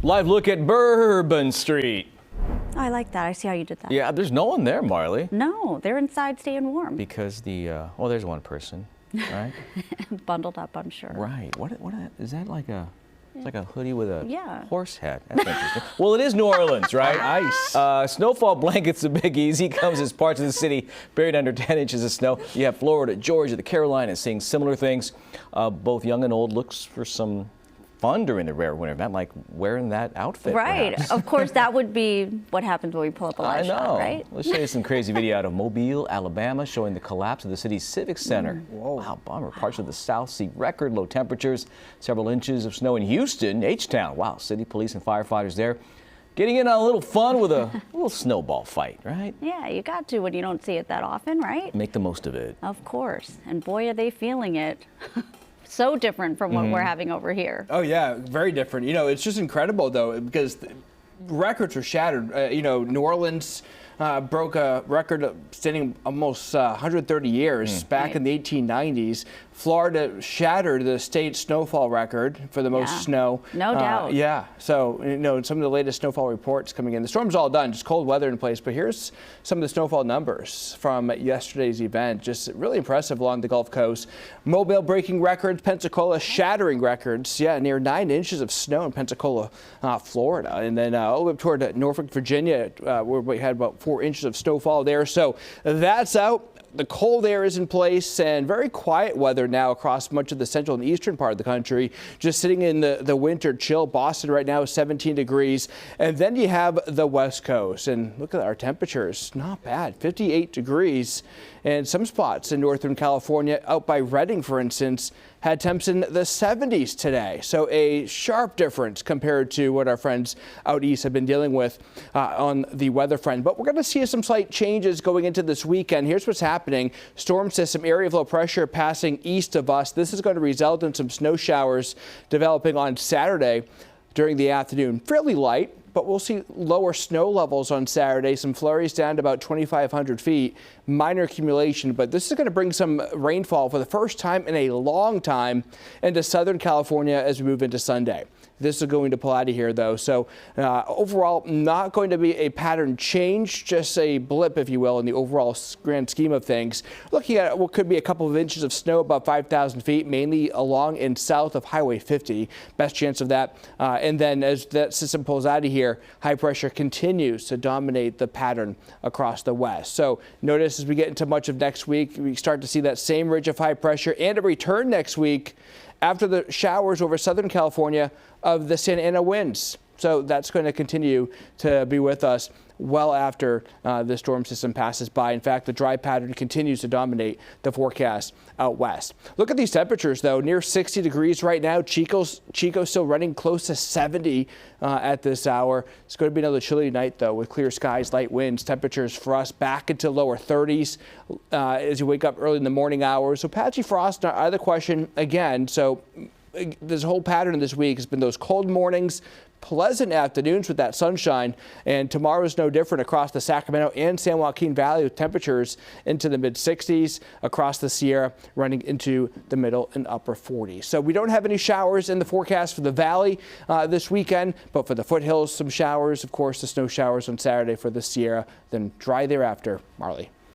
Live look at Bourbon Street. Oh, I like that. I see how you did that. Yeah, there's no one there, Marley. No, they're inside staying warm. Because well, there's one person, right? Bundled up, I'm sure. Right. What is that like a? It's like a hoodie with a horse head. That's interesting. Well, it is New Orleans, right? Ice. Snowfall blankets, the Big Easy, comes as parts of the city buried under 10 inches of snow. You have Florida, Georgia, the Carolinas seeing similar things. Both young and old looks for some fun during the rare winter event, like wearing that outfit. Right. Perhaps. Of course, that would be what happens when we pull up a live shot, right? Let's show you some crazy video out of Mobile, Alabama, showing the collapse of the city's Civic Center. Whoa. Wow, bummer. Parts of the South see record low temperatures, several inches of snow in Houston, H-Town. Wow, city police and firefighters there getting in on a little fun with a little snowball fight, right? Yeah, you got to when you don't see it that often, right? Make the most of it. Of course. And boy, are they feeling it. So different from what we're having over here. Oh yeah, very different. You know, it's just incredible though, because records were shattered. You know, New Orleans broke a record standing almost 130 years back in the 1890s. Florida shattered the state snowfall record for the most snow. No doubt. Yeah, so you know, some of the latest snowfall reports coming in. The storm's all done, just cold weather in place, but here's some of the snowfall numbers from yesterday's event. Just really impressive along the Gulf Coast. Mobile breaking records, Pensacola shattering records. Yeah, near 9 inches of snow in Pensacola, Florida. And then all the way up toward Norfolk, Virginia, where we had about 4 inches of snowfall there. So that's out. The cold air is in place and very quiet weather now across much of the central and eastern part of the country. Just sitting in the winter chill. Boston right now is 17 degrees. And then you have the West Coast. And look at our temperatures. Not bad. 58 degrees. And some spots in Northern California, out by Redding, for instance, had temps in the 70s today. So a sharp difference compared to what our friends out east have been dealing with on the weather front. But we're going to see some slight changes going into this weekend. Here's what's happening. Storm system, area of low pressure passing east of us. This is going to result in some snow showers developing on Saturday during the afternoon. Fairly light, but we'll see lower snow levels on Saturday. Some flurries down to about 2,500 feet. Minor accumulation, but this is going to bring some rainfall for the first time in a long time into Southern California as we move into Sunday. This is going to pull out of here, though. So overall, not going to be a pattern change, just a blip, if you will, in the overall grand scheme of things. Looking at what could be a couple of inches of snow above 5,000 feet, mainly along and south of Highway 50. Best chance of that. And then as that system pulls out of here, high pressure continues to dominate the pattern across the west. So notice as we get into much of next week, we start to see that same ridge of high pressure and a return next week after the showers over Southern California of the Santa Ana winds. So that's going to continue to be with us well after the storm system passes by. In fact, the dry pattern continues to dominate the forecast out west. Look at these temperatures, though. Near 60 degrees right now. Chico's still running close to 70 at this hour. It's going to be another chilly night, though, with clear skies, light winds. Temperatures for us back into lower 30s as you wake up early in the morning hours. So patchy frost, not out of the question again. So this whole pattern this week has been those cold mornings, pleasant afternoons with that sunshine, and tomorrow is no different across the Sacramento and San Joaquin Valley with temperatures into the mid-60s, across the Sierra running into the middle and upper 40s. So we don't have any showers in the forecast for the valley this weekend, but for the foothills, some showers. Of course, the snow showers on Saturday for the Sierra, then dry thereafter. Marley.